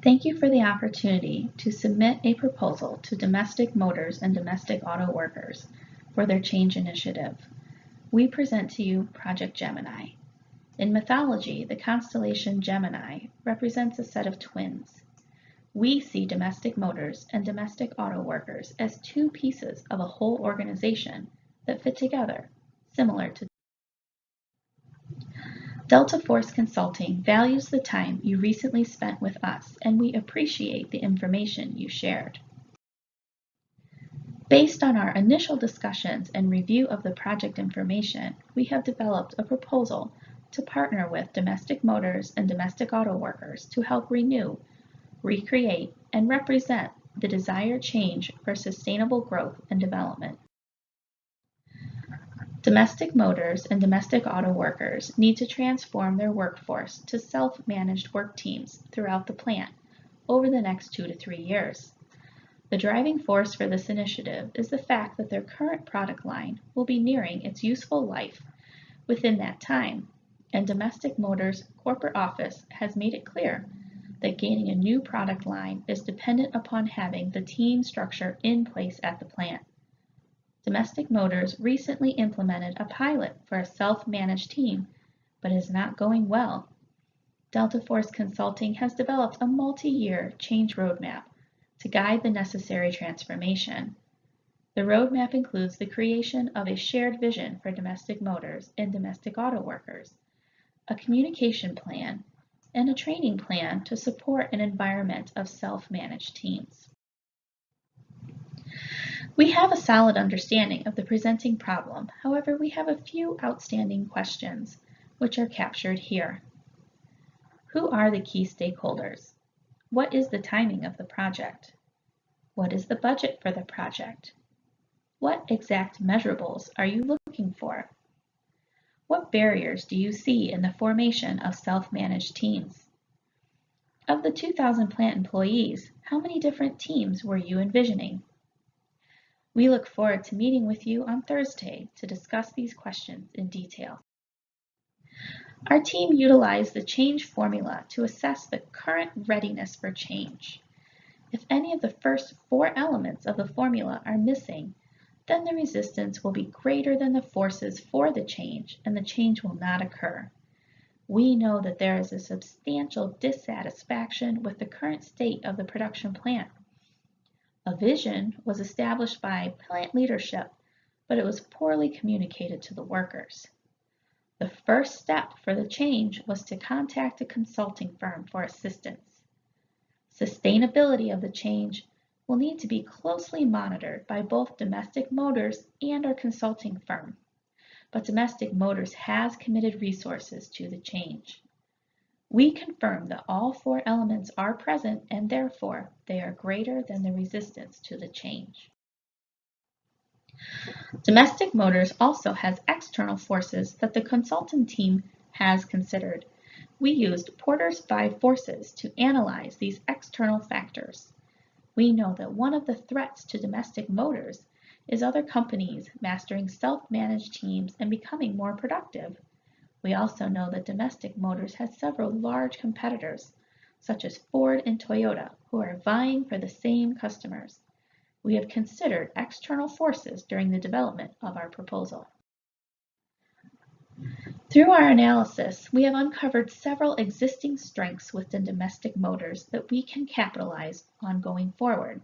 Thank you for the opportunity to submit a proposal to domestic motors and domestic auto workers for their change initiative. We present to you Project Gemini. In mythology, the constellation Gemini represents a set of twins. We see domestic motors and domestic auto workers as two pieces of a whole organization that fit together, similar to Delta Force Consulting values the time you recently spent with us, and we appreciate the information you shared. Based on our initial discussions and review of the project information, we have developed a proposal to partner with domestic motors and domestic auto workers to help renew, recreate, and represent the desired change for sustainable growth and development. Domestic motors and domestic auto workers need to transform their workforce to self-managed work teams throughout the plant over the next 2 to 3 years. The driving force for this initiative is the fact that their current product line will be nearing its useful life within that time, and Domestic Motors' corporate office has made it clear that gaining a new product line is dependent upon having the team structure in place at the plant. Domestic Motors recently implemented a pilot for a self-managed team, but is not going well. Delta Force Consulting has developed a multi-year change roadmap to guide the necessary transformation. The roadmap includes the creation of a shared vision for domestic motors and domestic auto workers, a communication plan, and a training plan to support an environment of self-managed teams. We have a solid understanding of the presenting problem. However, we have a few outstanding questions, which are captured here. Who are the key stakeholders? What is the timing of the project? What is the budget for the project? What exact measurables are you looking for? What barriers do you see in the formation of self-managed teams? Of the 2,000 plant employees, how many different teams were you envisioning? We look forward to meeting with you on Thursday to discuss these questions in detail. Our team utilized the change formula to assess the current readiness for change. If any of the first 4 elements of the formula are missing, then the resistance will be greater than the forces for the change, and the change will not occur. We know that there is a substantial dissatisfaction with the current state of the production plant. A vision was established by plant leadership, but it was poorly communicated to the workers. The first step for the change was to contact a consulting firm for assistance. Sustainability of the change will need to be closely monitored by both Domestic Motors and our consulting firm, but Domestic Motors has committed resources to the change. We confirm that all 4 elements are present and therefore they are greater than the resistance to the change. Domestic Motors also has external forces that the consultant team has considered. We used Porter's 5 forces to analyze these external factors. We know that one of the threats to Domestic Motors is other companies mastering self-managed teams and becoming more productive. We also know that Domestic Motors has several large competitors, such as Ford and Toyota, who are vying for the same customers. We have considered external forces during the development of our proposal. Through our analysis, we have uncovered several existing strengths within Domestic Motors that we can capitalize on going forward.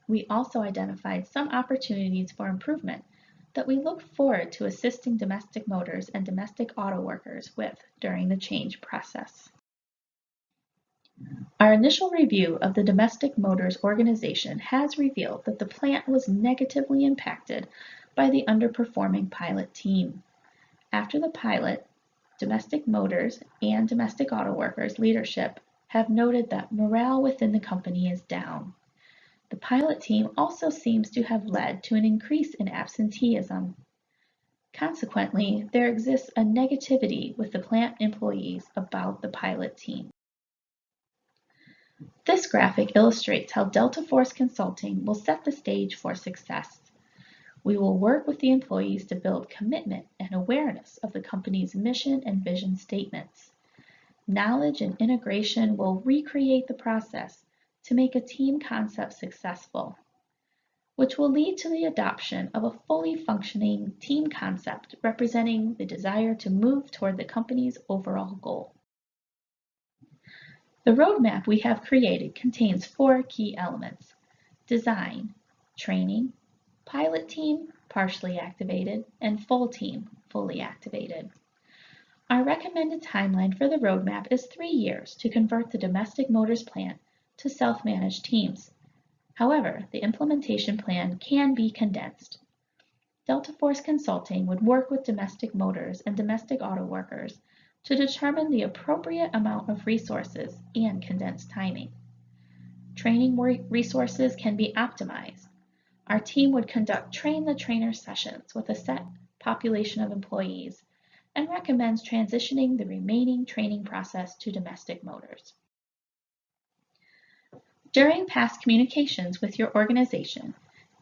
We also identified some opportunities for improvement that we look forward to assisting Domestic Motors and domestic auto workers with during the change process. Our initial review of the Domestic Motors organization has revealed that the plant was negatively impacted by the underperforming pilot team. After the pilot, Domestic Motors and domestic auto workers leadership have noted that morale within the company is down. The pilot team also seems to have led to an increase in absenteeism. Consequently, there exists a negativity with the plant employees about the pilot team. This graphic illustrates how Delta Force Consulting will set the stage for success. We will work with the employees to build commitment and awareness of the company's mission and vision statements. Knowledge and integration will recreate the process to make a team concept successful, which will lead to the adoption of a fully functioning team concept representing the desire to move toward the company's overall goal. The roadmap we have created contains 4 key elements: design, training, pilot team, partially activated, and full team, fully activated. Our recommended timeline for the roadmap is 3 years to convert the domestic motors plant to self-managed teams. However, the implementation plan can be condensed. Delta Force Consulting would work with domestic motors and domestic auto workers to determine the appropriate amount of resources and condensed timing. Training resources can be optimized. Our team would conduct train-the-trainer sessions with a set population of employees and recommends transitioning the remaining training process to domestic motors. During past communications with your organization,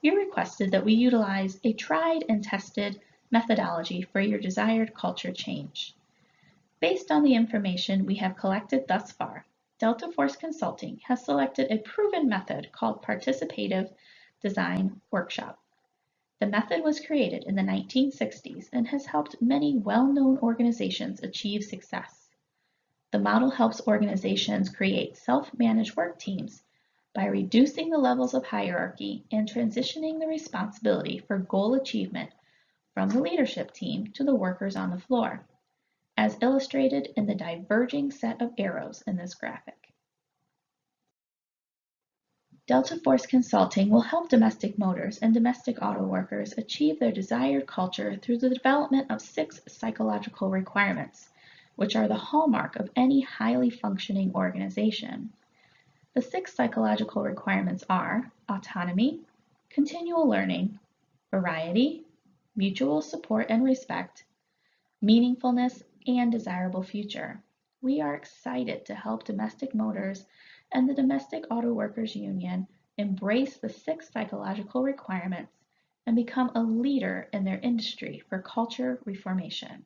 you requested that we utilize a tried and tested methodology for your desired culture change. Based on the information we have collected thus far, Delta Force Consulting has selected a proven method called Participative Design Workshop. The method was created in the 1960s and has helped many well-known organizations achieve success. The model helps organizations create self-managed work teams by reducing the levels of hierarchy and transitioning the responsibility for goal achievement from the leadership team to the workers on the floor, as illustrated in the diverging set of arrows in this graphic. Delta Force Consulting will help domestic motors and domestic auto workers achieve their desired culture through the development of 6 psychological requirements, which are the hallmark of any highly functioning organization. The 6 psychological requirements are autonomy, continual learning, variety, mutual support and respect, meaningfulness, and desirable future. We are excited to help domestic motors and the Domestic Auto Workers Union embrace the 6 psychological requirements and become a leader in their industry for culture reformation.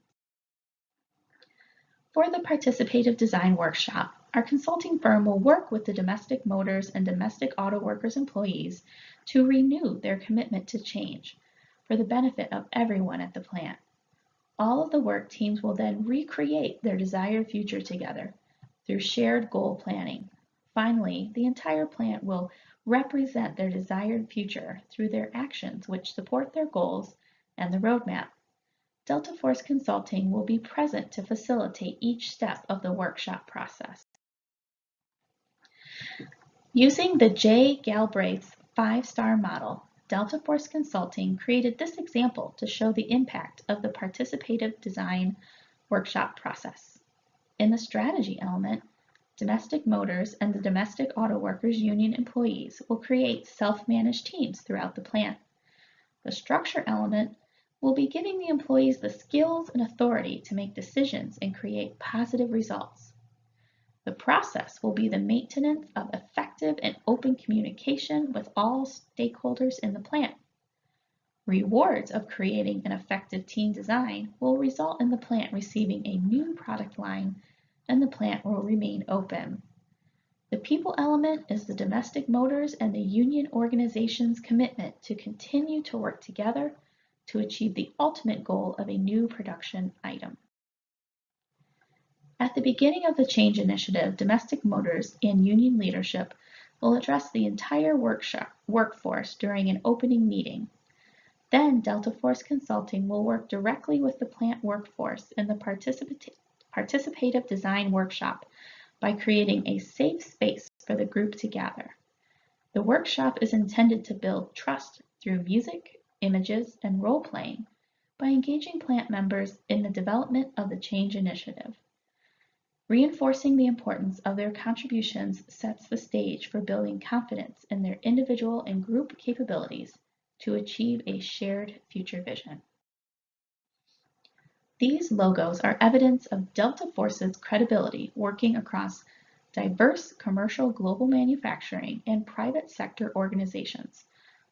For the Participative Design Workshop, our consulting firm will work with the domestic motors and domestic auto workers employees to renew their commitment to change for the benefit of everyone at the plant. All of the work teams will then recreate their desired future together through shared goal planning. Finally, the entire plant will represent their desired future through their actions which support their goals and the roadmap. Delta Force Consulting will be present to facilitate each step of the workshop process. Using the J. Galbraith's 5-star model, Delta Force Consulting created this example to show the impact of the participative design workshop process. In the strategy element, domestic motors and the Domestic Auto Workers Union employees will create self-managed teams throughout the plant. The structure element will be giving the employees the skills and authority to make decisions and create positive results. The process will be the maintenance of effective and open communication with all stakeholders in the plant. Rewards of creating an effective team design will result in the plant receiving a new product line and the plant will remain open. The people element is the domestic motors and the union organization's commitment to continue to work together to achieve the ultimate goal of a new production item. At the beginning of the change initiative, domestic motors and union leadership will address the entire workforce during an opening meeting. Then Delta Force Consulting will work directly with the plant workforce in the participative design workshop by creating a safe space for the group to gather. The workshop is intended to build trust through music, images, and role-playing by engaging plant members in the development of the change initiative. Reinforcing the importance of their contributions sets the stage for building confidence in their individual and group capabilities to achieve a shared future vision. These logos are evidence of Delta Force's credibility working across diverse commercial global manufacturing and private sector organizations,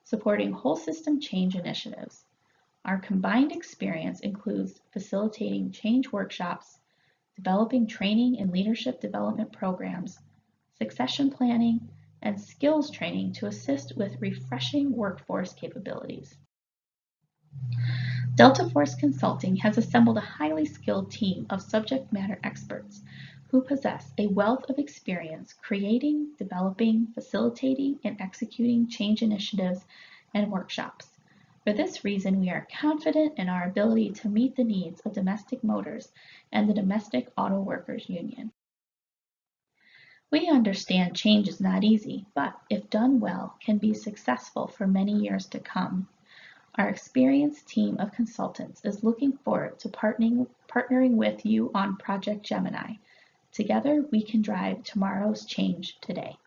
supporting whole system change initiatives. Our combined experience includes facilitating change workshops, developing training and leadership development programs, succession planning, and skills training to assist with refreshing workforce capabilities. Delta Force Consulting has assembled a highly skilled team of subject matter experts who possess a wealth of experience creating, developing, facilitating, and executing change initiatives and workshops. For this reason, we are confident in our ability to meet the needs of domestic motors and the Domestic Auto Workers Union. We understand change is not easy, but if done well, can be successful for many years to come. Our experienced team of consultants is looking forward to partnering with you on Project Gemini. Together, we can drive tomorrow's change today.